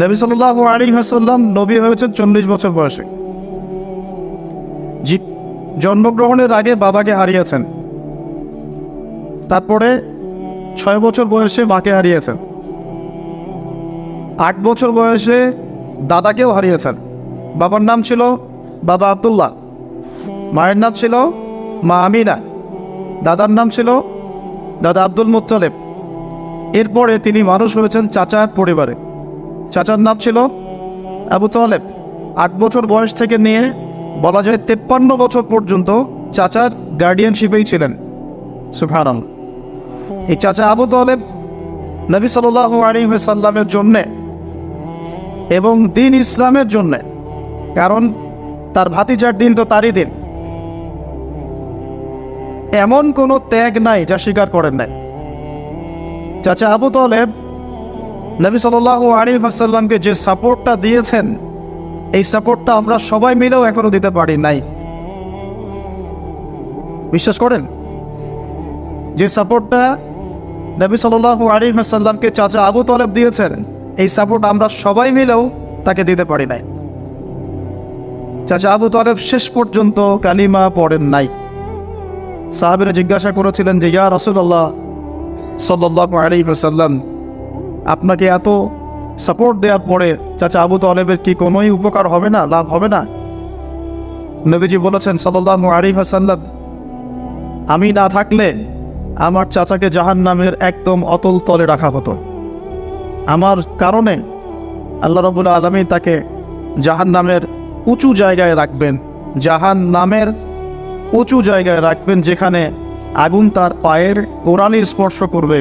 নবী সাল্লাল্লাহু আলাইহি ওয়াসাল্লাম নবী হয়েছেন 40 বছর বয়সে। জন্মগ্রহণের আগে বাবাকে হারিয়েছেন, তারপরে 6 বছর বয়সে মাকে হারিয়েছেন, 8 বছর বয়সে দাদাকেও হারিয়েছেন। বাবার নাম ছিল বাবা আব্দুল্লাহ, মায়ের নাম ছিল মা আমিনা, দাদার নাম ছিল দাদা আব্দুল মুত্তালিব। এরপরে তিনি মানুষ হয়েছেন চাচার পরিবারে, চাচার নাম ছিল আবু তালেব। 8 বছর বয়স থেকে নিয়ে বলা যায় 53 বছর পর্যন্ত চাচার গার্ডিয়ানশিপেই ছিলেন। সুবহানাল্লাহ। এই চাচা আবু তালেব নবী সাল্লাল্লাহু আলাইহি ওয়াসাল্লামের জন্যে এবং দিন ইসলামের জন্যে, কারণ তার ভাতিজার দিন তো তারই দিন, এমন কোনো ত্যাগ নাই যা স্বীকার করেন নাই। চাচা আবু তালেব নবী সাল্লাল্লাহু আলাইহি ওয়াসাল্লামকে যে সাপোর্টটা দিয়েছেন, এই সাপোর্টটা আমরা সবাই মিলেও এখনো দিতে পারি নাই। বিশ্বাস করেন? যে সাপোর্টটা নবী সাল্লাল্লাহু আলাইহি ওয়াসাল্লামকে চাচা আবু তালেব দিয়েছেন, এই সাপোর্ট আমরা সবাই মিলেও তাকে দিতে পারি নাই। চাচা আবু তালেব শেষ পর্যন্ত কালিমা পড়েন নাই। সাহাবীরা জিজ্ঞাসা করেছিলেন যে, ইয়া রাসূলুল্লাহ সাল্লাল্লাহু আলাইহি ওয়াসাল্লাম, আপনাকে এত সাপোর্ট দেওয়ার পরে চাচা আবু তালেবের কি কোনোই উপকার হবে না, লাভ হবে না? নবীজি বলেছেন সাল্লাল্লাহু আলাইহি ওয়াসাল্লাম, আমি না থাকলে আমার চাচাকে জাহান্নামের একদম অতল তলে রাখা হতো। আমার কারণে আল্লাহ রাব্বুল আলামিন তাকে জাহান্নামের উঁচু জায়গায় রাখবেন, জাহান্নামের উঁচু জায়গায় রাখবেন, যেখানে আগুন তার পায়ের গোড়ালি স্পর্শ করবে,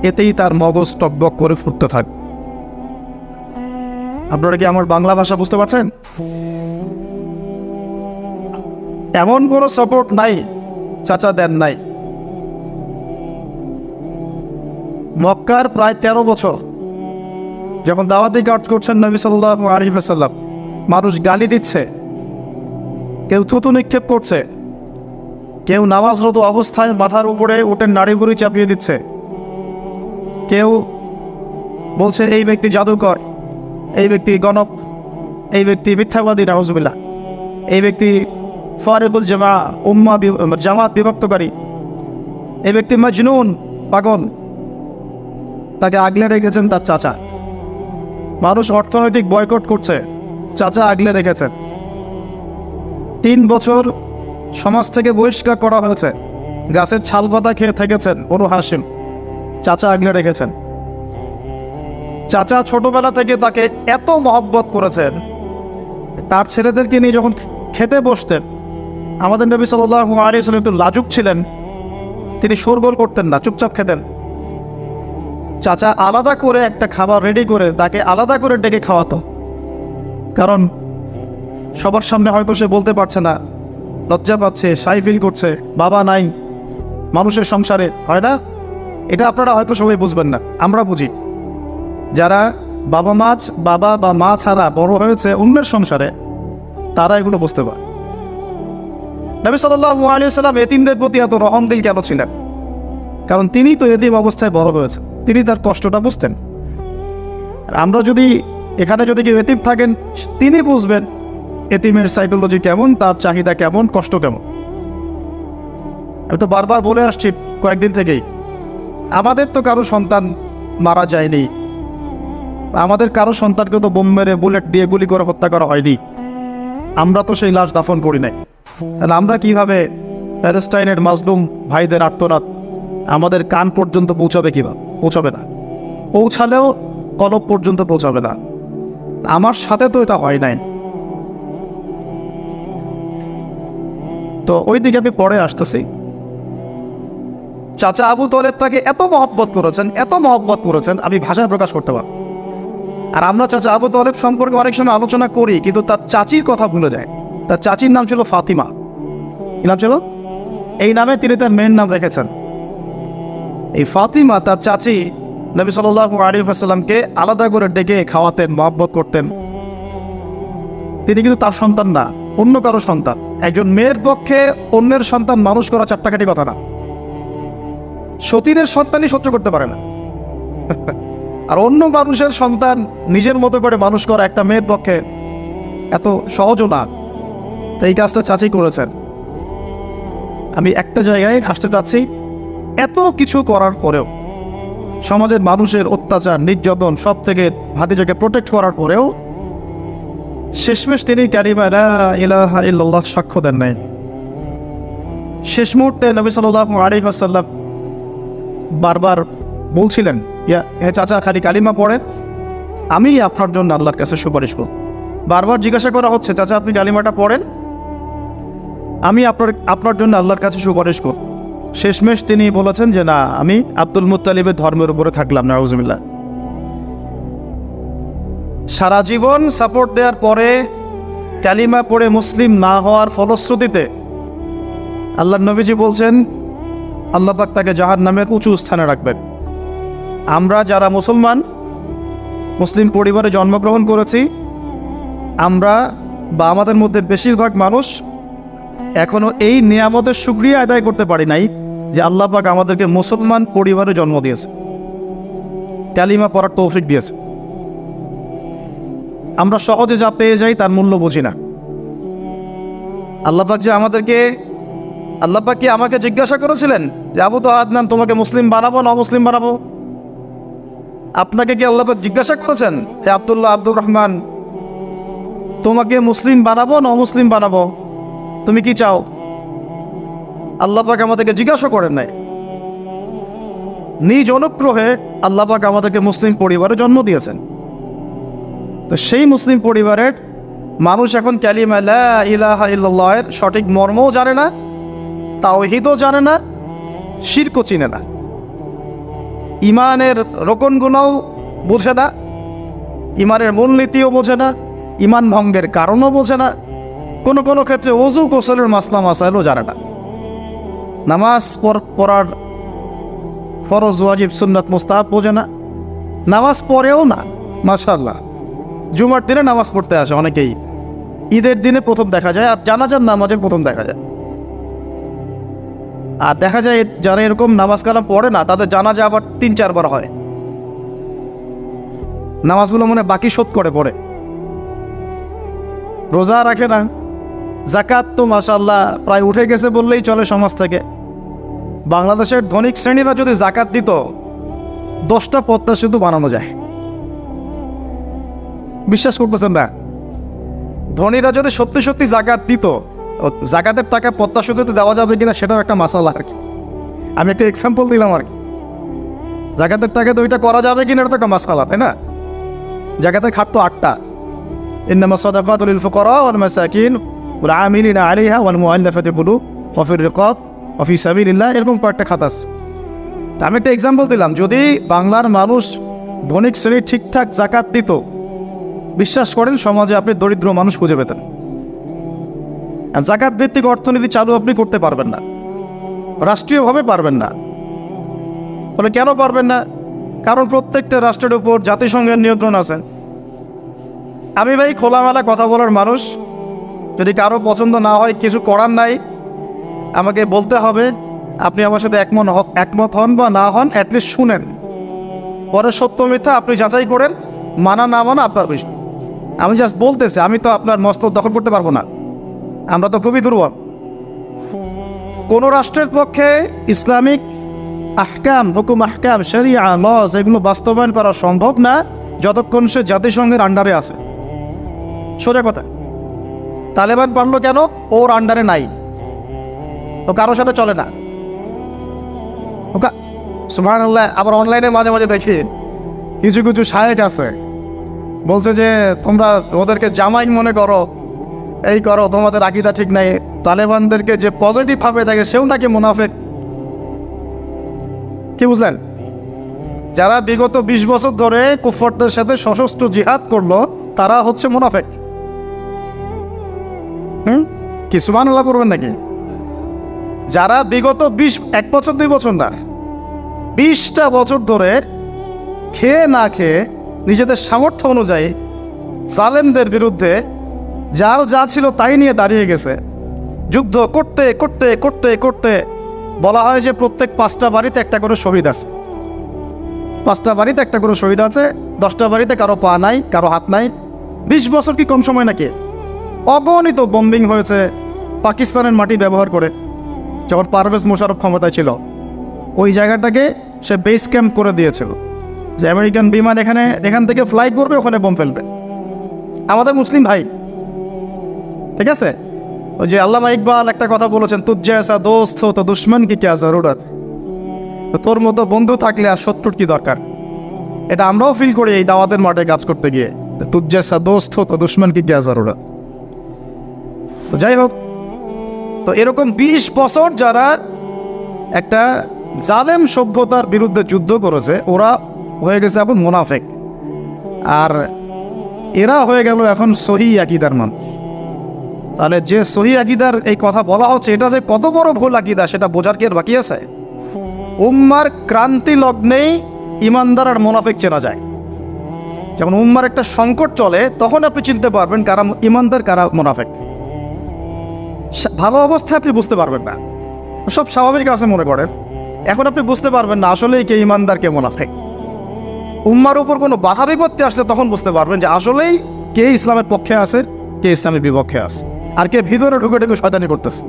এতেই তার মগজ টকবক করে ফুটতে থাকবে। আপনারা কি আমার বাংলা ভাষা বুঝতে পারছেন? এমন কোনো সাপোর্ট নাই চাচা দেন নাই। মক্কার প্রায় 13 বছর যখন দাওয়াতি কাজ করছেন নবী সাল্লাল্লাহু আলাইহি ওয়াসাল্লাম, মানুষ গালি দিচ্ছে, কেউ থুতু নিক্ষেপ করছে, কেউ নামাজরত অবস্থায় মাথার উপরে উটের নাড়িভুড়ি চাপিয়ে দিচ্ছে, কেউ বলছে এই ব্যক্তি জাদুকর, এই ব্যক্তি গণক, এই ব্যক্তি মিথ্যাবাদী, নাউজুবিল্লাহ, এই ব্যক্তি ফারিকুল জামাত বিভক্তকারী, এই ব্যক্তি মাজনুন, পাগল। তাকে আগলে রেখেছেন তার চাচা। মানুষ অর্থনৈতিক বয়কট করছে, চাচা আগলে রেখেছেন। 3 বছর সমাজ থেকে বহিষ্কার করা হয়েছে, গাছের ছাল পাতা খেয়ে থেকেছেন বনু হাশিম, চাচা আগলে রেখেছেন। চাচা ছোটবেলা থেকে তাকে এত মহব্বত করেছেন, তার ছেলেদেরকে নিয়ে যখন খেতে বসতেন, আমাদের নবী সাল্লাল্লাহু আলাইহি ওয়াসাল্লাম একটু লাজুক ছিলেন, তিনি শোরগোল করতেন না, চুপচাপ খেতেন। চাচা আলাদা করে একটা খাবার রেডি করে তাকে আলাদা করে ডেকে খাওয়াতো, কারণ সবার সামনে হয়তো সে বলতে পারছে না, লজ্জা পাচ্ছে, শাই ফিল করছে, বাবা নাই মানুষের সংসারে, হয় না? এটা আপনারা হয়তো সবাই বুঝবেন না, আমরা বুঝি। যারা বাবা বা মা ছাড়া বড় হয়েছে অন্যের সংসারে, তারা এগুলো বুঝতে পারে। নবী সাল্লাল্লাহু আলাইহি ওয়াসাল্লাম এতিমদের প্রতি এত রহমদিল কেন ছিলেন? কারণ তিনি তো এতিম অবস্থায় বড় হয়েছে, তিনি তার কষ্টটা বুঝতেন। আর আমরা যদি এখানে যদি কেউ এতিম থাকেন, তিনি বুঝবেন এতিমের সাইকোলজি কেমন, তার চাহিদা কেমন, কষ্ট কেমন। আমি তো বারবার বলে আসছি কয়েকদিন থেকেই, আমাদের তো কারো সন্তান মারা যায়নি, আমাদের কারো সন্তানকে তো বোম মেরে বুলেট দিয়ে গুলি করে হত্যা করা হয়নি, আমরা তো সেই লাশ দাফন করি নাই। তাহলে আমরা কিভাবে প্যালেস্টাইনের মাজলুম ভাইদের আর্তনাদ আমাদের কান পর্যন্ত পৌঁছাবে? কিভাবে পৌঁছাবে না, পৌঁছালেও কলব পর্যন্ত পৌঁছাবে না। আমার সাথে তো এটা হয় নাই। তো ওই দিকে আমি পরে আসতেছি। চাচা আবু তালেব তাকে এত মহব্বত করেছেন, আমি ভাষায় প্রকাশ করতে পারব। আর আমরা চাচা আবু তালেব সম্পর্কে অনেক সময় আলোচনা করি, কিন্তু তার চাচির কথা ভুলে যায়। তার চাচির নাম ছিল ফাতিমা। কি নাম ছিল? এই নামে তিনি তার মেয়ের নাম রেখেছেন। এই ফাতিমা, তার চাচি, নবী সাল্লাল্লাহু আলাইহি ওয়াসাল্লামকে আলাদা করে ডেকে খাওয়াতেন, মহব্বত করতেন। তিনি কিন্তু তার সন্তান না, অন্য কারো সন্তান। একজন মেয়ের পক্ষে অন্যের সন্তান মানুষ করা চারটাকাটি কথা না। সতীনের সন্তানই সহ্য করতে পারে না। আর অন্য মানুষের সন্তান নিজের মতো করে মানুষ করা একটা মেয়ের পক্ষে এত সহজও না। তো এই কাজটা চাচি করেছেন। আমি একটা জায়গায় আসতে চাচ্ছি, এত কিছু করার পরেও, সমাজের মানুষের অত্যাচার নির্যাতন সব থেকে ভাতিজাকে প্রোটেক্ট করার পরেও শেষমেশ তিনি কালিমা লা ইলাহা ইল্লাল্লাহ সাক্ষ্য দেন নাই। শেষ মুহূর্তে নবী সাল্লাল্লাহু আলাইহি ওয়াসাল্লাম বারবার বলছিলেন, হে চাচা, খালি কালিমা পড়েন, আমি আপনার জন্য আল্লাহর কাছে সুপারিশ করব। বারবার জিজ্ঞাসা করা হচ্ছে, চাচা আপনি কালিমাটা পড়েন, আমি আপনার জন্য আল্লাহর কাছে সুপারিশ করব। শেষমেশ তিনি বলেছেন যে না, আমি আব্দুল মুত্তালিবের ধর্মের উপরে থাকলাম, নাউজুবিল্লাহ। সারা জীবন সাপোর্ট দেওয়ার পরে কালিমা পড়ে মুসলিম না হওয়ার ফলশ্রুতিতে আল্লাহর নবীজি বলছেন আল্লাহ পাক তাকে জাহান্নামের উঁচু স্থানে রাখবেন। আমরা যারা মুসলমান, মুসলিম পরিবারে জন্মগ্রহণ করেছি, আমরা বা আমাদের মধ্যে বেশিরভাগ মানুষ এখনো এই নিয়ামতের শুকরিয়া আদায় করতে পারি নাই যে আল্লাহ পাক আমাদেরকে মুসলমান পরিবারে জন্ম দিয়েছে, কালিমা পড়ার তৌফিক দিয়েছে। আমরা সহজে যা পেয়ে যাই তার মূল্য বুঝি না। আল্লাহ পাক যে আল্লাহ পাক কি আমাকে জিজ্ঞাসা করেছিলেন যে আবু তো আদনান, তোমাকে মুসলিম বানাবো না অমুসলিম বানাবো? আপনাকে কি আল্লাহ পাক জিজ্ঞাসা করেছেন হে আব্দুল্লাহ, আব্দুর রহমান, তোমাকে মুসলিম বানাবো না অমুসলিম বানাবো? তুমি কি চাও? আল্লাহ পাক আমাদেরকে জিজ্ঞাসা করেন নাই। নিজ অনুগ্রহে আল্লাহ পাক আমাদেরকে মুসলিম পরিবারে জন্ম দিয়েছেন। তো সেই মুসলিম পরিবারের মানুষ এখন কালিমা লা ইলাহা ইল্লাল্লাহের সঠিক মর্মও জানে না, তাওহীদও জানে না, শিরকও চিনে না, ইমানের রোকনগুলোও বোঝে না, ইমানের মূলনীতিও বোঝে না, ইমান ভঙ্গের কারণও বোঝে না, কোনো কোনো ক্ষেত্রে ওযু গোসলের মাসলা মাসাইলও জানে না, নামাজ পড়ার ফরজ ওয়াজিব সুন্নাত মুস্তাহাব বোঝে না, নামাজ পড়েও না। মাশাআল্লাহ, জুমার দিনে নামাজ পড়তে আসে অনেকেই, ঈদের দিনে প্রথম দেখা যায়, আর জানাজার নামাজে প্রথম দেখা যায়। আর দেখা যায় যারা এরকম নামাজ কালাম পড়ে না, তাদের জানাজা আবার 3-4 বার হয়। নামাজগুলো মনে বাকি শোধ করে পড়ে, রোজা রাখে না, যাকাত তো মাশাআল্লাহ প্রায় উঠে গেছে বললেই চলে সমাজ থেকে। বাংলাদেশের ধনিক শ্রেণীরা যদি যাকাত দিত, 10টা পদ্মা সেতু বানানো যায়। বিশ্বাস করতেছেন না? ধনীরা যদি সত্যি সত্যি যাকাত দিত, যাকাতের টাকা পদ্মা সেতুতে দেওয়া যাবে কিনা সেটাও একটা মাসালা আর কি। আমি একটা এক্সাম্পল দিলাম আর কি। যাকাতের টাকা তো ওইটা করা যাবে কিনা এটা তো একটা মাসালা, তাই না? যাকাতের খাত তো 8টা, ইন্নামা সাদাকাতু লিল ফুকারা ওয়াল মাসাকিন ওয়াল আমিলিনা আলাইহা ওয়াল মুআল্লাফাতি কুলুব ওয়া ফির রিকাব ওয়া ফি সাবিলিল্লাহ, এরকম কয়েকটা খাত আছে। তা আমি একটা এক্সাম্পল দিলাম, যদি বাংলার মানুষ ধনিক শ্রেণী ঠিকঠাক যাকাত দিত, বিশ্বাস করেন সমাজে আপনি দরিদ্র মানুষ খুঁজে পেতেন। যাকাত ভিত্তিক অর্থনীতি চালু আপনি করতে পারবেন না, রাষ্ট্রীয়ভাবে পারবেন না। বলে কেন পারবেন না? কারণ প্রত্যেকটা রাষ্ট্রের উপর জাতিসংঘের নিয়ন্ত্রণ আছে। আমি ভাই খোলামেলা কথা বলার মানুষ, যদি কারো পছন্দ না হয় কিছু করার নাই, আমাকে বলতে হবে। আপনি আমার সাথে একমত হন বা না হন, অ্যাটলিস্ট শুনেন, পরে সত্য মিথ্যা আপনি যাচাই করেন, মানা না মানা আপনার বিষয়। আমি জাস্ট বলতেছি, আমি তো আপনার মস্তক দখল করতে পারবো না, আমরা তো খুবই দুর্বল। কোনো রাষ্ট্রের পক্ষে ইসলামিক আহকাম, হুকুম আহকাম, শরিয়া, লজ এগুলো বাস্তবায়ন করা সম্ভব না যতক্ষণ সে জাতিসংঘের আন্ডারে আছে। সোজা কথা। তালেবান পারলো কেন? ওর আন্ডারে নাই, ও কারোর সাথে চলে না। সুবহানাল্লাহ। আবার অনলাইনে মাঝে মাঝে দেখি কিছু কিছু শায়েখ আছে, বলছে যে তোমরা ওদেরকে জামাই মনে করো, এই করো, তোমাদের আকীদা ঠিক নাই। তালেবানদেরকে যে পজিটিভ ভাবে দেখে সেও নাকি মুনাফিক। কি বুঝলেন? যারা বিগত 20 বছর ধরে কুফফারদের সাথে সশস্ত্র জিহাদ করলো, তারা হচ্ছে মুনাফিক। কি সুবহানাল্লাহ করবেন নাকি? যারা বিগত 1 বছর 2 বছর না, 20টা বছর ধরে খেয়ে না খেয়ে নিজেদের সামর্থ্য অনুযায়ী জালেমদের বিরুদ্ধে যার যা ছিল তাই নিয়ে দাঁড়িয়ে গেছে, যুদ্ধ করতে করতে করতে করতে বলা হয় যে প্রত্যেক 5টা বাড়িতে একটা করে শহীদ আছে। 5টা বাড়িতে একটা করে শহীদ আছে, 10টা বাড়িতে কারো পা নাই, কারো হাত নাই। 20 বছর কি কম সময় নাকি? অগণিত বম্বিং হয়েছে পাকিস্তানের মাটি ব্যবহার করে। যখন পারভেজ মোশাররফ ক্ষমতায় ছিল, ওই জায়গাটাকে সে বেস ক্যাম্প করে দিয়েছিল যে আমেরিকান বিমান এখান থেকে ফ্লাইট করবে, ওখানে বোম ফেলবে। আমাদের মুসলিম ভাই, ঠিক আছে, ওই যে আল্লামা ইকবাল একটা কথা বলেছেন, তুজ জৈসা দোস্ত হো তো দুশ্মন কি ক্যা জরুরত। তোর মতো বন্ধু থাকলে আর শত্রুর কি দরকার। এটা আমরাও ফিল করি এই দাওয়াতের মাঠে কাজ করতে গিয়ে, তুজ জৈসা দোস্ত হো তো দুশ্মন কি ক্যা জরুরত। তো যাই হোক, তো এরকম 20 বছর যারা একটা জালেম সভ্যতার বিরুদ্ধে যুদ্ধ করেছে, ওরা হয়ে গেছে এখন মুনাফিক, আর এরা হয়ে গেল এখন সহি আকীদার মানুষ। তাহলে যে সহি আকীদার এই কথা বলা হচ্ছে, এটা যে কত বড় ভুল আকীদা সেটা বোঝার কি আর বাকি আছে? উম্মার ক্রান্তি লগ্নেই ইমানদার আর মুনাফিক চেনা যায়। যখন উম্মার একটা সংকট চলে, তখন আপনি চিনতে পারবেন কারা ইমানদার কারা মুনাফিক। ভালো অবস্থায় আপনি বুঝতে পারবেন না, সব স্বাভাবিক আছে মনে করেন, এখন আপনি বুঝতে পারবেন না আসলেই কে ইমানদার কে মুনাফিক। উম্মার উপর কোনো বাধা বিপত্তি আসলে তখন বুঝতে পারবেন যে আসলেই কে ইসলামের পক্ষে আছে, কে ইসলামের বিপক্ষে আছে, আর কে ভিতরে ঢুকে ঢুকে শয়তানি করতেছে।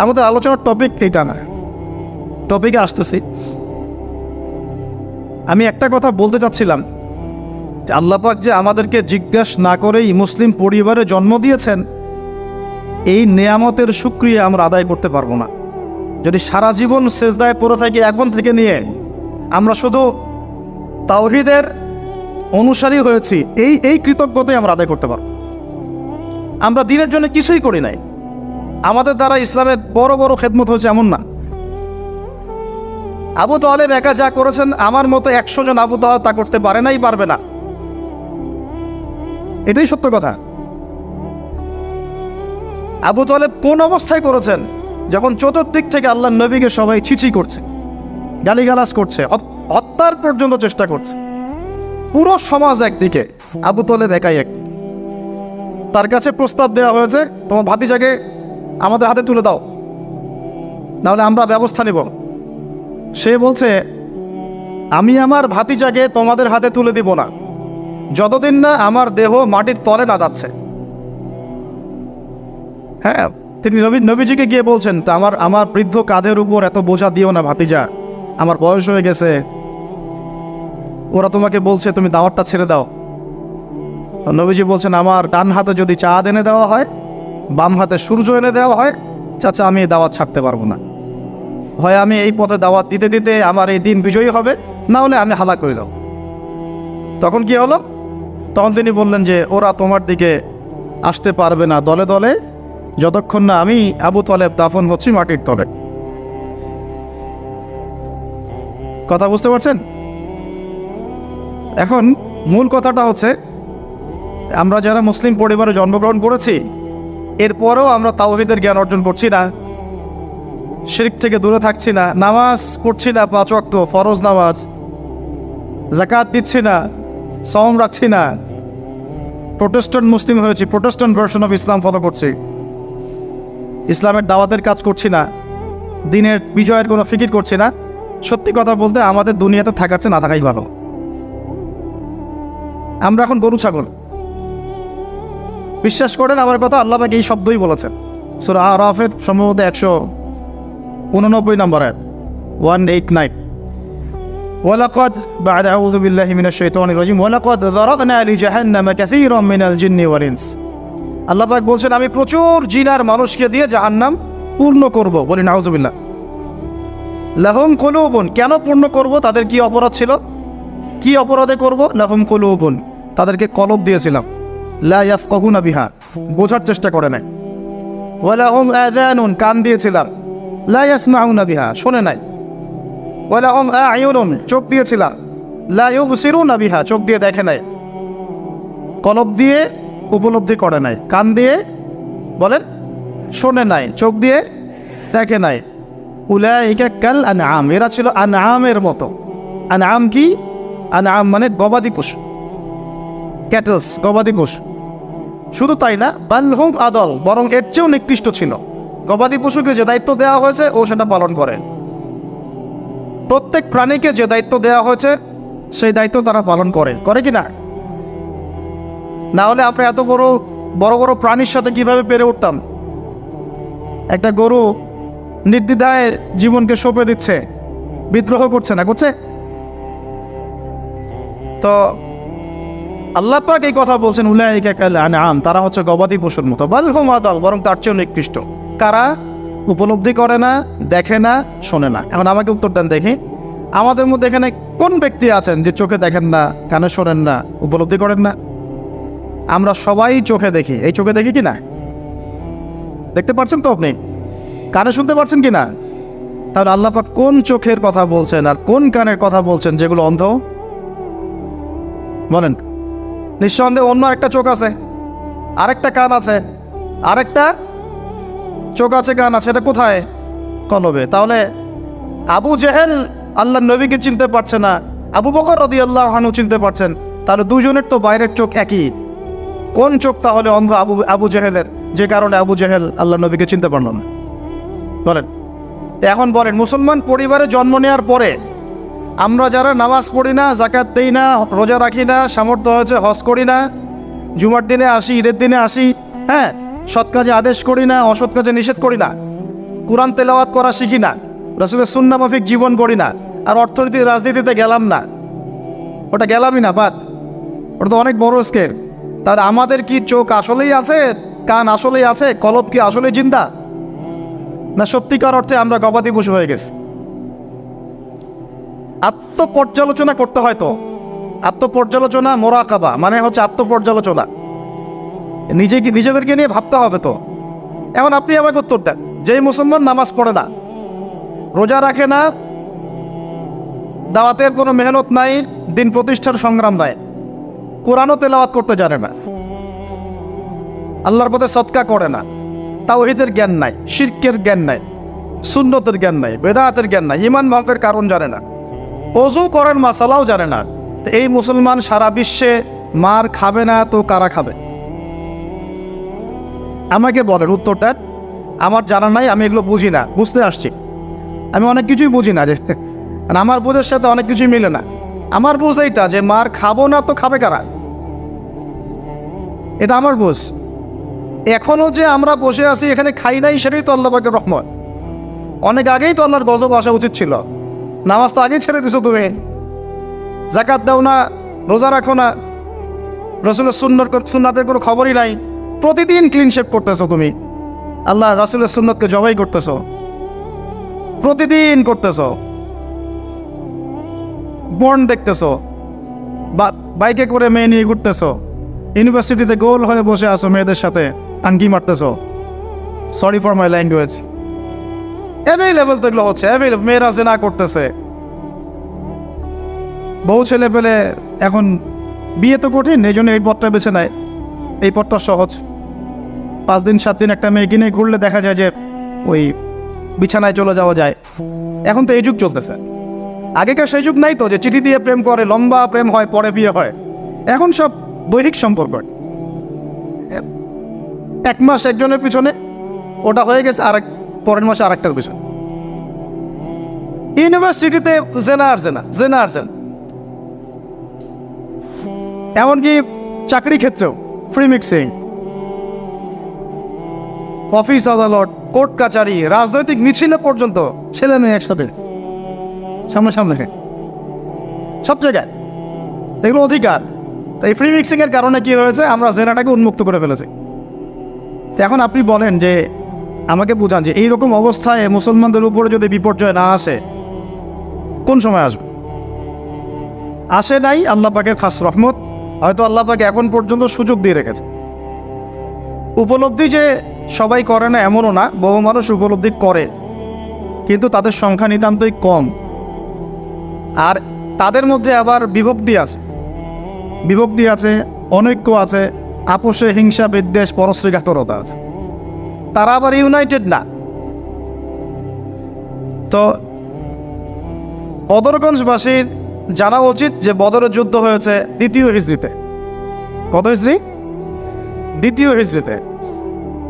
আমাদের আলোচনার টপিক এইটা না, টপিকে আসতেছি। আমি একটা কথা বলতে চাচ্ছিলাম যে আল্লাহ পাক যে আমাদেরকে জিজ্ঞাসা না করেই মুসলিম পরিবারে জন্ম দিয়েছেন, এই নেয়ামতের শুকরিয়া আমরা আদায় করতে পারবো না। যদি সারা জীবন সেজদায় পড়ে থাকি এখন থেকে নিয়ে, আমরা শুধু তাওহীদের অনুসারী হয়েছি, এই কৃতজ্ঞতাই আমরা আদায় করতে পারব। আমরা দিনের জন্য কিছুই করি নাই, আমাদের দ্বারা ইসলামের বড় বড় খেদমত হয়েছে এমন না। আবু তালেব একা যা করেছেন, আমার মতো 100 জন আবু তালেব তা করতে পারে নাই, পারবে না, এটাই সত্য কথা। আবু তালেব কোন অবস্থায় করেছেন? যখন চতুর্দিক থেকে আল্লাহর নবীকে সবাই ছিছি করছে, গালিগালাজ করছে, হত্যার পর্যন্ত চেষ্টা করছে। পুরো সমাজ একদিকে, আবু তালেব একাই একদিকে। তার কাছে প্রস্তাব দেওয়া হয়েছে, তোমার ভাতিজাকে আমাদের হাতে তুলে দাও, নাহলে আমরা ব্যবস্থা নেব। সে বলছে, আমি আমার ভাতিজাকে তোমাদের হাতে তুলে দিব না যতদিন না আমার দেহ মাটির তলে না যাচ্ছে। হ্যাঁ, তিনি নবীজিকে গিয়ে বলছেন, তা আমার বৃদ্ধ কাঁধের উপর এত বোঝা দিও না ভাতিজা, আমার বয়স হয়ে গেছে, ওরা তোমাকে বলছে তুমি দাওয়াতটা ছেড়ে দাও। নবীজি বলছেন, আমার ডান হাতে যদি চাঁদ এনে দেওয়া হয়, বাম হাতে সূর্য এনে দেওয়া হয়, চাচা আমি এই দাওয়াত ছাড়তে পারবো না। হয় আমি এই পথে দাওয়াত দিতে দিতে আমার এই দিন বিজয়ী হবে, না হলে আমি হালাক হয়ে যাব। তখন কি হলো? তখন তিনি বললেন যে ওরা তোমার দিকে আসতে পারবে না দলে দলে, যতক্ষণ না আমি আবু তালেব দাফন হচ্ছি মাটির তলে। কথা বুঝতে পারছেন? এখন মূল কথাটা হচ্ছে, আমরা যারা মুসলিম পরিবারে জন্মগ্রহণ করেছি, এরপরেও আমরা তাওহীদের জ্ঞান অর্জন করছি না, শিরক থেকে দূরে থাকছি না, নামাজ পড়ছি না 5 ওয়াক্ত ফরজ নামাজ, যাকাত দিচ্ছি না, সওম রাখছি না, প্রোটেস্ট্যান্ট মুসলিম হয়েছি, Protestant version of Islam follow করছি, ইসলামের দাওয়াতের কাজ করছি না, দিনের বিজয়ের কোনো ফিকির করছি না। সত্যি কথা বলতে আমাদের দুনিয়াতে থাকার চেয়ে না থাকাই ভালো। আমরা এখন গরু ছাগল। বিশ্বাস করেন আমার কথা, আল্লাহ পাক এই শব্দই বলেছেন সূরা আরাফের সম্ভবত 189 নম্বর আয়াত, 189। ওয়ালাকাদ বা'দা আউযু বিল্লাহি মিনাশ শাইতানির রাজিম ওয়ালাকাদ যারাকনা লিজাহান্নামা কাসীরাম মিনাল জিন্নি ওয়াল ইনস। আল্লাহ পাক বলছেন, আমি প্রচুর জিন আর মানুষকে দিয়ে জাহান্নাম পূর্ণ করব। বলি নাউযুবিল্লাহ। লাহুম কুলুবুন, কেন পূর্ণ করব? তাদের কি অপরাধ ছিল? কি অপরাধে করব? লাহুম কুলুবুন, তাদেরকে কলব দিয়েছিলাম, লা ইয়াফকাহুনা বিহা, বোঝার চেষ্টা করে নাই। ওয়া লাহুম আযানুন, কান দিয়েছিলাম, লা ইয়াসমাউনা বিহা, শোনে নাই। ওয়া লাহুম আ'য়ুনুন, চোখ দিয়েছিলাম, লা ইউবসিরুনা বিহা, চোখ দিয়ে দেখে নাই। কলব দিয়ে উপলব্ধি করে নাই, কান দিয়ে বলেন শোনে নাই, চোখ দিয়ে দেখে নাই। উলাইকা কাল আনআম, এরা ছিল আনআমের মতো। আনআম কি? আনআম মানে গবাদি পশু, ক্যাটেলস, গবাদি পশু। শুধু তাই না, বালহুম আদল, বরং এর চেয়েও নিকৃষ্ট ছিল। গবাদি পশুকে যে দায়িত্ব দেওয়া হয়েছে ও সেটা পালন করে। প্রত্যেক প্রাণীকে যে দায়িত্ব দেওয়া হয়েছে সেই দায়িত্ব তারা পালন করে কি না? না হলে আমরা এত বড় বড় প্রাণীর সাথে কিভাবে পেরে উঠতাম? একটা গরু নির্দ্বিধায় জীবনকে সঁপে দিচ্ছে, বিদ্রোহ করছে না, করছে? তো আল্লাহ পাক এই কথা বলছেন, উলাইকা কাল আনআম, তারা হচ্ছে গবাদি পশুর মতো, বাল হুম আদাল, বরং তার চেয়েও নিকৃষ্ট। কারা? উপলব্ধি করে না, দেখে না, শোনে না। এখন আমাকে উত্তর দেন দেখি, আমাদের মধ্যে এখানে কোন ব্যক্তি আছেন যে চোখে দেখেন না, কানে শোনেন না, উপলব্ধি করেন না? আমরা সবাই চোখে দেখি। এই চোখে দেখি কি না? দেখতে পাচ্ছেন তো আপনি? কানে শুনতে পাচ্ছেন কি না? তাহলে আল্লাহ পাক কোন চোখের কথা বলছেন আর কোন কানের কথা বলছেন যেগুলো অন্ধ? বলেন। নিঃসন্দেহে অন্য একটা চোখ আছে, আরেকটা কান আছে, আরেকটা চোখ আছে, কান আছে, এটা কোথায়? কলবে। তাহলে আবু জেহেল আল্লাহ নবীকে চিনতে পারছে না, আবু বকর রাদিয়াল্লাহু আনহু চিনতে পারছেন, তাহলে দুজনের তো বাইরের চোখ একই। কোন চোখ তাহলে অন্ধ আবু জেহেলের, যে কারণে আবু জেহেল আল্লাহ নবীকে চিনতে পারল না? বলেন। এখন বলেন, মুসলমান পরিবারে জন্ম নেওয়ার পরে আমরা যারা নামাজ পড়ি না, যাকাত দেই না, রোজা রাখি না, সামর্থ্য হয়েছে হজ করি না, জুমার দিনে আসি, ঈদের দিনে আসি, হ্যাঁ, সৎ কাজে আদেশ করি না, অসৎ কাজে নিষেধ করি না, কোরআন তেলাওয়াত করা শিখি না, রাসূলের সুন্নাহ মাফিক জীবন গড়ি না, আর অর্থনীতি রাজনীতিতে গেলাম না, ওটা গেলামই না, বাদ, ওটা তো অনেক বড় স্কেল। তাহলে আমাদের কি চোখ আসলেই আছে, কান আসলেই আছে, কলব কি আসলেই জিন্দা, না সত্যিকার অর্থে আমরা গবাদি পশু হয়ে গেছি? আত্মপর্যালোচনা করতে হয় তো। আত্মপর্যালোচনা, মোরাকাবা মানে হচ্ছে আত্মপর্যালোচনা, নিজেদেরকে নিয়ে ভাবতে হবে তো। এখন আপনি আমাকে উত্তর দেন, যেই মুসলমান নামাজ পড়ে না, রোজা রাখে না, দাওয়াতের কোনো মেহনত নাই, দিন প্রতিষ্ঠার সংগ্রাম নাই, কোরআনও তেলাওয়াত করতে জানে না, আল্লাহর পথে সদকা করে না, তাওহীদের জ্ঞান নাই, শিরকের জ্ঞান নাই, সুন্নতের জ্ঞান নাই, বেদাতের জ্ঞান নাই, ঈমান ভঙ্গের কারণ জানে না, ওযু করার মাসালাও জানে না, তো এই মুসলমান সারা বিশ্বে মার খাবে না তো কারা খাবে? আমাকে বলেন, উত্তর দেন। আমার জানা নাই, আমি এগুলো বুঝি না, বুঝতে আসছি। আমি অনেক কিছুই বুঝি না, যে আমার বুঝের সাথে অনেক কিছুই মিলে না। আমার বুঝ এইটা যে মার খাবো না তো খাবে কারা, এটা আমার বুঝ। এখনো যে আমরা বসে আছি এখানে খাই নাই, সেটাই তো আল্লাহ পাকের রহমত। অনেক আগেই তো আল্লাহর গজব আসা উচিত ছিল। নামাজ তো আগেই ছেড়ে দিছো তুমি, যাকাত দাও না, রোজা রাখো না, রাসূলের সুন্নাতের কোনো খবরই নাই, প্রতিদিন ক্লিন শেভ করতেছো তুমি, আল্লাহ রাসূলের সুন্নতকে জবাই করতেছো, প্রতিদিন করতেছো, বর্ন দেখতেছো, বাইকে করে মেয়ে নিয়ে ঘুরতেছো, ইউনিভার্সিটিতে গোল হয়ে বসে আছো, মেয়েদের সাথে আঙ্কি মারতেছো, sorry for my language, available তো এগুলো হচ্ছে, অ্যাভেলেবল। মেয়েরা জেনা করতেছে, বহু ছেলে পেলে, এখন বিয়ে তো কঠিন, এই জন্য এই পথটা বেছে নেয়, এই পথটা সহজ। 5 দিন 7 দিন একটা মেয়ে কিনে ঘুরলে দেখা যায় যে ওই বিছানায় চলে যাওয়া যায়। এখন তো এই যুগ চলতেছে, আগেকার সেই যুগ নাই তো, যে চিঠি দিয়ে প্রেম করে, লম্বা প্রেম হয়, পরে বিয়ে হয়। এখন সব দৈহিক সম্পর্ক, 1 মাস একজনের পিছনে, ওটা হয়ে গেছে আর পরের মাসে আরেকটার পিছনে। ইউনিভার্সিটিতে জেনা আর জেনা, জেনা আর জেনা, এমনকি চাকরি ক্ষেত্রেও ফ্রি মিক্সিং, অফিস আদালত, কোর্ট কাচারি, রাজনৈতিক মিছিলে পর্যন্ত ছেলে মেয়ে একসাথে সামনে সব জায়গায়, এগুলো অধিকার। তাই ফ্রি মিক্সিং এর কারণে কি হয়েছে, আমরা জেনাটাকে উন্মুক্ত করে ফেলেছি। এখন আপনি বলেন, যে আমাকে বুঝান, যে এইরকম অবস্থায় মুসলমানদের উপরে যদি বিপর্যয় না আসে, কোন সময় আসবে? আসে নাই, আল্লাহ পাকের খাস রহমত। হয়তো আল্লাহ পাক এখন পর্যন্ত সুযোগ দিয়ে রেখেছে। উপলব্ধি যে সবাই করে না এমনও না, বহু মানুষ উপলব্ধি করে, কিন্তু তাদের সংখ্যা নিতান্তই কম। আর তাদের মধ্যে আবার বিভক্তি আছে, অনৈক্য আছে, আপোষে হিংসা, বিদ্বেষ, পরশ্রীঘাতরতা আছে, তারা আবার ইউনাইটেড না। তো বদরগঞ্জবাসীর জানা উচিত যে বদরের যুদ্ধ হয়েছে 2য় হিজরিতে। কত হিজরি? 2য় হিজরিতে।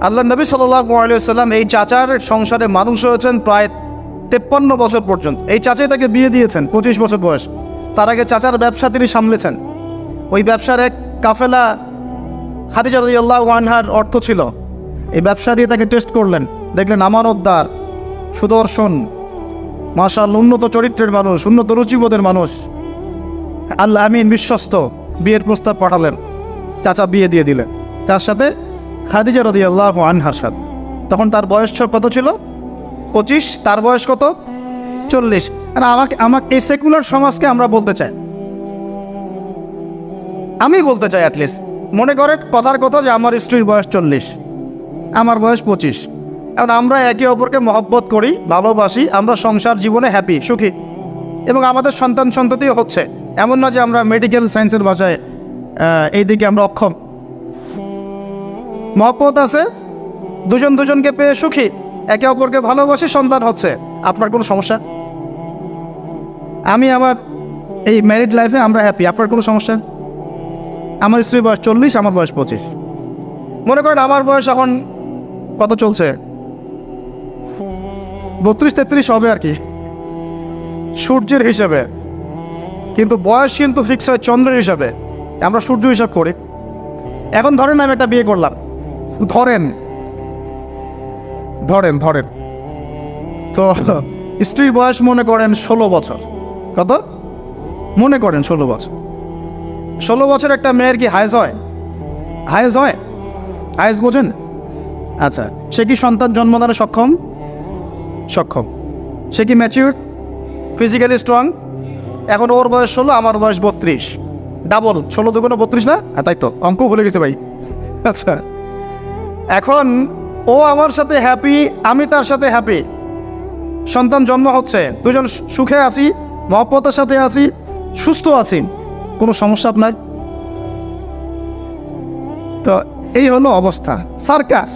আল্লাহ নবী সাল্লাল্লাহু আলাইহি ওয়াসাল্লাম এই চাচার সংসারে মানুষ হয়েছেন প্রায় 53 বছর পর্যন্ত। এই চাচাই তাকে বিয়ে দিয়েছেন 25 বছর বয়স। তার আগে চাচার ব্যবসা তিনি সামলেছেন। ওই ব্যবসার এক কাফেলা খাদিজা রাদিয়াল্লাহু আনহার অর্থ ছিল। এই ব্যবসা দিয়ে তাকে টেস্ট করলেন, দেখলেন আমানতদার, সুদর্শন, মাশাআল্লাহ উন্নত চরিত্রের মানুষ, উন্নত রুচিবোধের মানুষ, আল্লাহ আমিন, বিশ্বস্ত। বিয়ের প্রস্তাব পাঠালেন, চাচা বিয়ে দিয়ে দিলেন তার সাথে, খাদিজা রাদিয়াল্লাহু আনহার সাথে। তখন তার বয়স কত ছিল? 25। তার বয়স কত? 40। আর আমাকে এই সেকুলার সমাজকে আমরা বলতে চাই, আমি বলতে চাই অ্যাটলিস্ট, মনে করে কথার কথা যে আমার স্ত্রীর বয়স 40, আমার বয়স 25। এখন আমরা একে অপরকে মহব্বত করি, ভালোবাসি, আমরা সংসার জীবনে হ্যাপি, সুখী, এবং আমাদের সন্তান সন্ততিও হচ্ছে। এমন না যে আমরা মেডিকেল সায়েন্সের ভাষায় এই দিকে আমরা অক্ষম। মহব্বত আছে, দুজন দুজনকে পেয়ে সুখী, একে অপরকে ভালোবাসি, সন্তান হচ্ছে। আপনার কোনো সমস্যা? আমি আমার এই ম্যারিড লাইফে আমরা হ্যাপি, আপনার কোনো সমস্যা? আমার স্ত্রীর বয়স 40, আমার বয়স 25। মনে করেন আমার বয়স এখন কত চলছে? 32-33 হবে আর কি, সূর্যের হিসাবে। কিন্তু বয়স কিন্তু ফিক্স হয় চন্দ্রের হিসাবে, আমরা সূর্য হিসাব করি। এখন ধরেন আমি একটা বিয়ে করলাম, ধরেন তো স্ত্রীর বয়স মনে করেন 16 বছর। কত? মনে করেন 16 বছর। 16 বছর একটা মেয়ের কি হায়েজ হয়? হায়েজ বোঝেন? আচ্ছা, সে কি সন্তান জন্মদানে সক্ষম? সে কি ম্যাচিউর, ফিজিক্যালি স্ট্রং? এখন ওর বয়স 16, আমার বয়স 32, ডাবল। 16 দুগুণ 32 না? তাই তো, অঙ্ক ভুলে গেছে ভাই। আচ্ছা, এখন ও আমার সাথে হ্যাপি, আমি তার সাথে হ্যাপি, সন্তান জন্ম হচ্ছে, দুজন সুখে আছি, মহব্বতের সাথে আছি, সুস্থ আছি, কোনো সমস্যা আপনার? তো এই হলো অবস্থা, সার্কাস।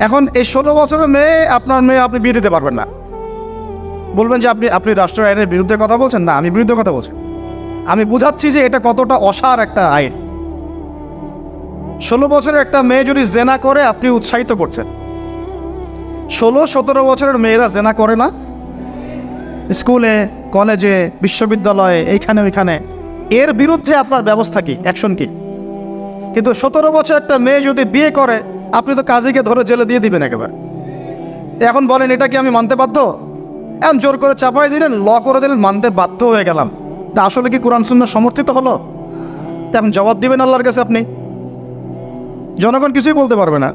এখন এই 16 বছরের মেয়ে, আপনার মেয়ে, আপনি বিয়ে দিতে পারবেন না। বলবেন যে আপনি রাষ্ট্র আইনের বিরুদ্ধে কথা বলছেন। না, আমি বিরুদ্ধে কথা বলছি। আমি বুঝাচ্ছি যে এটা কতটা অসার একটা আইন। 16 বছরের একটা মেয়ে যদি জেনা করে, আপনি উৎসাহিত করছেন। 16-17 বছরের মেয়েরা জেনা করে না? স্কুলে, কলেজে, বিশ্ববিদ্যালয়ে, এইখানে ওইখানে, এর বিরুদ্ধে আপনার ব্যবস্থা কি, অ্যাকশন কি? কিন্তু 17 বছর একটা মেয়ে যদি বিয়ে করে, আপনি তো কাজীকে ধরে জেলে দিয়ে দিবেন একেবারে। এখন বলেন এটা কি আমি মানতে বাধ্য? এখন জোর করে চাপাই দিলেন, ল করে দিলেন, মানতে বাধ্য হয়ে গেলাম। তা আসলে কি কোরআন সুন্নাহ সমর্থিত হলো? এখন জবাব দিবেন আল্লাহর কাছে আপনি। জনগণ কিছুই বলতে পারবে না।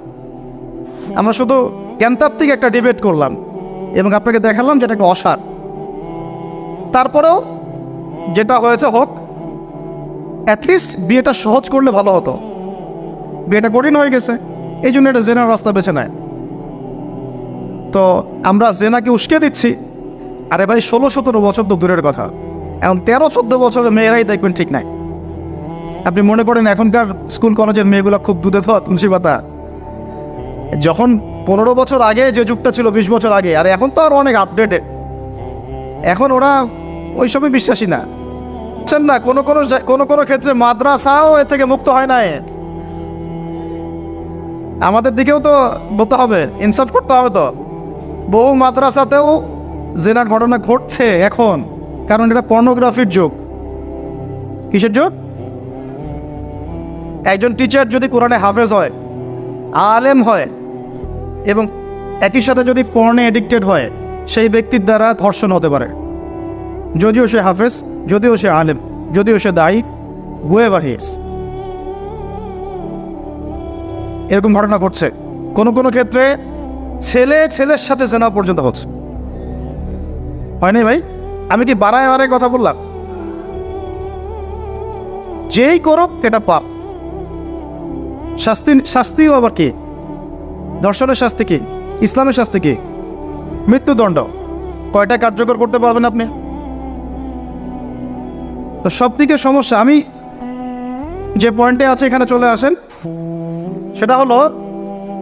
আমরা শুধু জ্ঞানতাত্ত্বিক একটা ডিবেট করলাম এবং আপনাকে দেখালাম যেটা একটা অসার। তারপরেও যেটা হয়েছে হোক, অ্যাটলিস্ট বিয়েটা সহজ করলে ভালো হতো। বিয়েটা কঠিন হয়ে গেছে, এই জন্য এটা জেনার রাস্তা বেছে নেয়। তো আমরা জেনাকে উস্কে দিচ্ছি। আরে ভাই, 16-17 বছর তো দূরের কথা, এখন 13-14 বছরের মেয়েরাই দেখবেন ঠিক নাই। আপনি মনে করেন এখনকার স্কুল কলেজের মেয়েগুলো খুব দুধে ধোয়া তুলসী পাতা? যখন 15 বছর আগে যে যুগটা ছিল, 20 বছর আগে, আর এখন তো আর অনেক আপডেটেড। এখন ওরা ওইসবই বিশ্বাসী না, বুঝছেন না? কোনো ক্ষেত্রে মাদ্রাসাও এর থেকে মুক্ত হয় না। আমাদের দিকেও তো বলতে হবে, ইনসাফ করতে হবে। তো বহু মাদ্রাসাতেও জেনার ঘটনা ঘটছে এখন, কারণ এটা পর্নোগ্রাফির যুগ। কিসের যুগ? একজন টিচার যদি কোরআনে হাফেজ হয়, আলেম হয়, এবং একই সাথে যদি পর্নে এডিক্টেড হয়, সেই ব্যক্তির দ্বারা ধর্ষণ হতে পারে, যদিও সে হাফেজ, যদিও সে আলেম, যদিও সে দায়ী, হুয়েভার হি ইজ। এরকম ঘটনা ঘটছে। কোনো ক্ষেত্রে ছেলের সাথে জেনা পর্যন্ত হচ্ছে। হয়নি ভাই? আমি কি বাড়ায় কথা বললাম? যেই করুক এটা পাপ। শাস্তিও আবার কি? ধর্ষণের শাস্তি কি? ইসলামের শাস্তি কি? মৃত্যুদণ্ড। কয়টা কার্যকর করতে পারবেন আপনি? তো সব থেকে সমস্যা, আমি যে পয়েন্টে আছে এখানে চলে আসেন। সেটা হলো,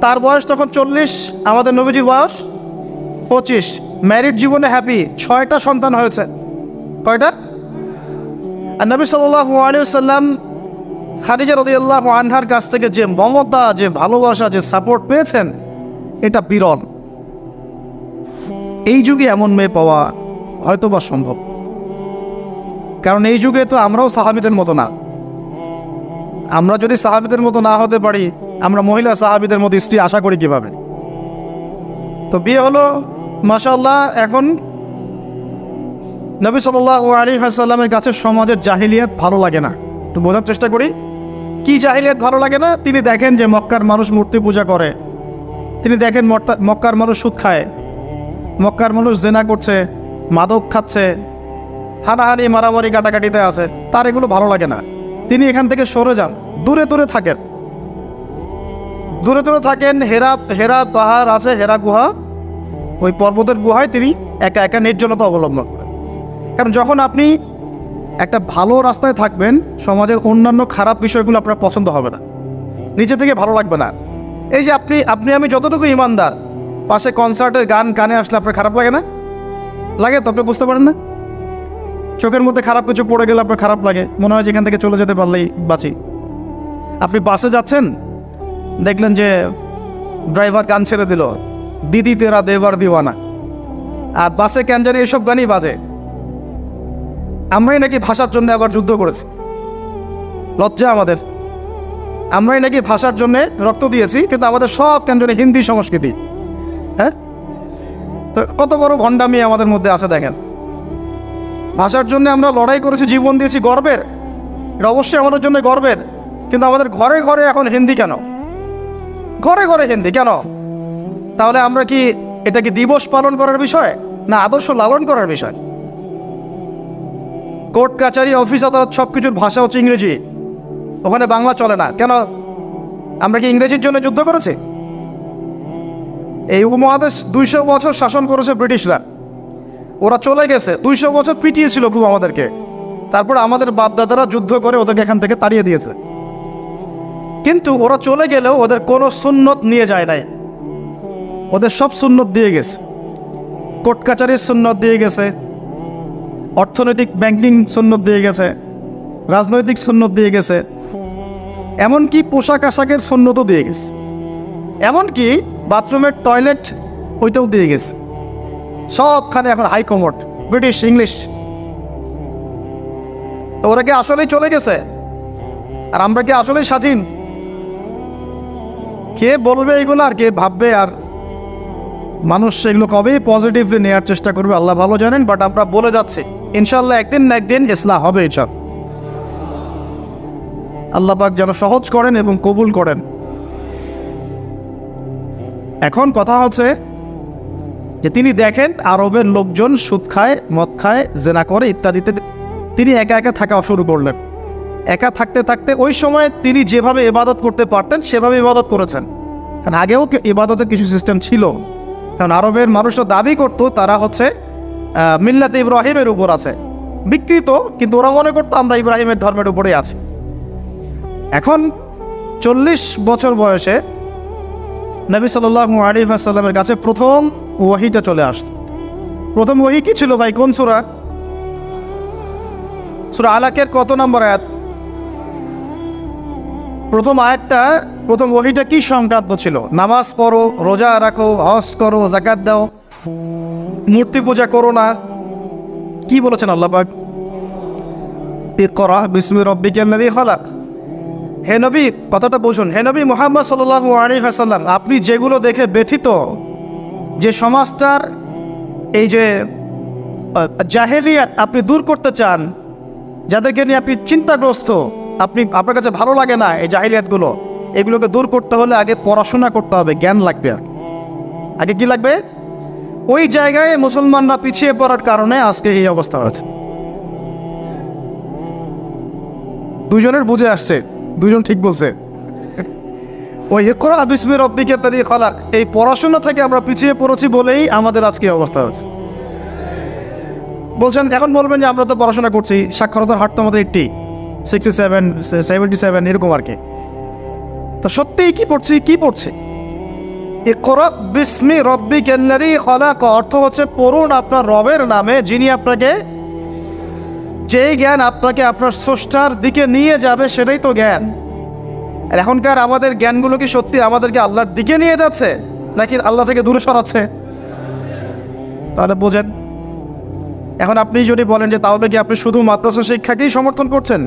তার বয়স তখন 40, আমাদের নবীজির বয়স 25, ম্যারিড জীবনে হ্যাপি, 6টা সন্তান হয়েছে। কয়টা? আর নবী সাল্লাল্লাহু আলাইহি ওয়াসাল্লাম খাদিজা রাদিয়াল্লাহু আনহার কাছ থেকে যে মমতা, যে ভালোবাসা, যে সাপোর্ট পেয়েছেন, এটা বিরল। এই যুগে এমন মেয়ে পাওয়া হয়তো বা সম্ভব, কারণ এই যুগে তো আমরাও সাহাবীদের মতো না। আমরা যদি সাহাবীদের মতো না হতে পারি, আমরা মহিলা সাহাবীদের মতো স্ত্রী আশা করি কিভাবে? তো বিয়ে হলো মাশাআল্লাহ। এখন নবী সাল্লাল্লাহু আলাইহি ওয়াসাল্লামের কাছে সমাজের জাহিলিয়াত ভালো লাগে না। একটু বোঝার চেষ্টা করি, কি জাহিলিয়াত ভালো লাগে না? তিনি দেখেন যে মক্কার মানুষ মূর্তি পূজা করে, তিনি দেখেন মক্কার মানুষ সুদ খায়, মক্কার মানুষ জেনা করছে, মাদক খাচ্ছে, হানাহানি মারামারি কাটাকাটিতে আছে, তার এগুলো ভালো লাগে না। তিনি এখান থেকে সরে যান, দূরে দূরে থাকেন, দূরে দূরে থাকেন। হেরা পাহাড় আছে, হেরা গুহা, ওই পর্বতের গুহায় তিনি একা একা নির্জনতা অবলম্বন করেন। কারণ যখন আপনি একটা ভালো রাস্তায় থাকবেন, সমাজের অন্যান্য খারাপ বিষয়গুলো আপনার পছন্দ হবে না, নিজে থেকে ভালো লাগবে না। এই যে আপনি আমি যতটুকু ইমানদার, পাশে কনসার্টের গান কানে আসলে আপনার খারাপ লাগে না? লাগে তো, আপনি বুঝতে পারেন না? চোখের মধ্যে খারাপ কিছু পড়ে গেলে আপনার খারাপ লাগে, মনে হয় যে এখান থেকে চলে যেতে পারলেই বাঁচি। আপনি বাসে যাচ্ছেন, দেখলেন যে ড্রাইভার গান ছেড়ে দিল, দিদি তেরা দেবার দিওয়ানা, আর বাসে কেন জানি এসব গানই বাজে। আমরাই নাকি ভাষার জন্য আবার যুদ্ধ করেছি, লজ্জা আমাদের। আমরাই নাকি ভাষার জন্য রক্ত দিয়েছি, কিন্তু আমাদের সব কেন জানি হিন্দি সংস্কৃতি। হ্যাঁ, তো কত বড় ভণ্ডামি আমাদের মধ্যে আছে দেখেন। ভাষার জন্য আমরা লড়াই করেছি, জীবন দিয়েছি, গর্বের, এটা অবশ্যই আমাদের জন্য গর্বের। কিন্তু আমাদের ঘরে ঘরে এখন হিন্দি কেন? ঘরে ঘরে হিন্দি কেন? তাহলে আমরা কি এটা কি দিবস পালন করার বিষয়, না আদর্শ লালন করার বিষয়? কোর্ট কাচারি অফিস আদালত সব কিছুর ভাষা হচ্ছে ইংরেজি, ওখানে বাংলা চলে না কেন? আমরা কি ইংরেজির জন্য যুদ্ধ করেছি? এই উপমহাদেশ 200 বছর শাসন করেছে ব্রিটিশরা, ওরা চলে গেছে, 200 বছর পিটিয়েছিল খুব আমাদেরকে, তারপর আমাদের বাপদাদারা যুদ্ধ করে ওদেরকে এখান থেকে তাড়িয়ে দিয়েছে। কিন্তু ওরা চলে গেলেও ওদের কোনো সুন্নত নিয়ে যায় নাই, ওদের সব সুন্নত দিয়ে গেছে। কোর্ট কাচারির সুন্নত দিয়ে গেছে, অর্থনৈতিক ব্যাংকিং সুন্নত দিয়ে গেছে, রাজনৈতিক সুন্নত দিয়ে গেছে, এমনকি পোশাক আশাকের সুন্নতও দিয়ে গেছে, এমনকি বাথরুমের টয়লেট ওইটাও দিয়ে গেছে। সবখানে এখন হাইকমোড ব্রিটিশ ইংলিশ। তো ওরা কি আসলেই চলে গেছে, আর আমরা কি আসলেই স্বাধীন? কে বলবে এগুলো আর কে ভাববে? আর মানুষ এগুলো কবেই পজিটিভলি নেওয়ার চেষ্টা করবে আল্লাহ ভালো জানেন। বাট আমরা বলে যাচ্ছি ইনশাআল্লাহ একদিন না একদিন ইসলাম হবে ইনশাআল্লাহ। আল্লাহ পাক যেন সহজ করেন এবং কবুল করেন। এখন কথা হচ্ছে যে তিনি দেখেন আরবের লোকজন সুদ খায়, মদ খায়, জেনা করে ইত্যাদিতে, তিনি একা একা থাকা শুরু করলেন। একা থাকতে থাকতে ওই সময় তিনি যেভাবে ইবাদত করতে পারতেন সেভাবে ইবাদত করেছেন। কারণ আগেও ইবাদতের কিছু সিস্টেম ছিল, কারণ আরবের মানুষরা দাবি করতো তারা হচ্ছে মিল্লাতে ইব্রাহিমের উপর আছে, বিকৃত, কিন্তু ওরা মনে করতো আমরা ইব্রাহিমের ধর্মের উপরেই আছি। এখন 40 বছর বয়সে নবী সাল্লাল্লাহু আলাইহি ওয়াসাল্লামের কাছে প্রথম ওয়াহিটা চলে আসতো। প্রথম ওয়াহি কি ছিল ভাই? কোন সূরা? সূরা আলাকের কত নম্বর আয়াত? প্রথম আয়াতটা, প্রথম ওয়াহিটা কি সংক্রান্ত ছিল? নামাজ পড়ো, রোজা রাখো, হজ করো, যাকাত দাও, মূর্তি পূজা করো না। কি বলেছেন আল্লাহ পাক? ইকরা বিসমি রাব্বিকাল্লাযী খালাক। হে নবী, কথাটা বুঝুন, হে নবী মুহাম্মদ সাল্লাল্লাহু আলাইহি ওয়াসাল্লাম, আপনি যেগুলো দেখে ব্যথিত, যে সমাজটার এই যে জাহেলিয়াত আপনি দূর করতে চান, যাদেরকে নিয়ে আপনি চিন্তাগ্রস্ত, আপনার কাছে ভালো লাগে না এই জাহেলিয়াতগুলো, এগুলোকে দূর করতে হলে আগে পড়াশোনা করতে হবে, জ্ঞান লাগবে। আগে কি লাগবে? ওই জায়গায় মুসলমানরা পিছিয়ে পড়ার কারণে আজকে এই অবস্থা হয়েছে। দুজনের বুঝে আসছে, দুজন ঠিক বলছে। ওই ইকরা বিসমি রাব্বিকাল্লাযী খালাক, এই পড়াশোনা থেকে আমরা পিছিয়ে পড়েছি বলেই আমাদের আজকে অবস্থা হচ্ছে। বলছেন, এখন বলবেন যে আমরা তো পড়াশোনা করছি, সাক্ষরতার হার তো আমাদের 80, 67, 77 এরকম আর কি। তো সত্যিই কি পড়ছি? ইকরা বিসমি রাব্বিকাল্লাযী খালাক অর্থ হচ্ছে পড়ুন আপনার রবের নামে, যিনি আপনাকে, যেই জ্ঞান আপনাকে আপনার স্রষ্টার দিকে নিয়ে যাবে সেটাই তো জ্ঞান। আর এখনকার আমাদের জ্ঞানগুলো কি সত্যি আমাদেরকে আল্লাহর দিকে নিয়ে যাচ্ছে নাকি আল্লাহ থেকে দূরে সরাচ্ছে? তাহলে বোঝেন, এখন আপনি যদি বলেন যে তাহলে কি আপনি শুধু মাদ্রাসা শিক্ষাকেই সমর্থন করছেন,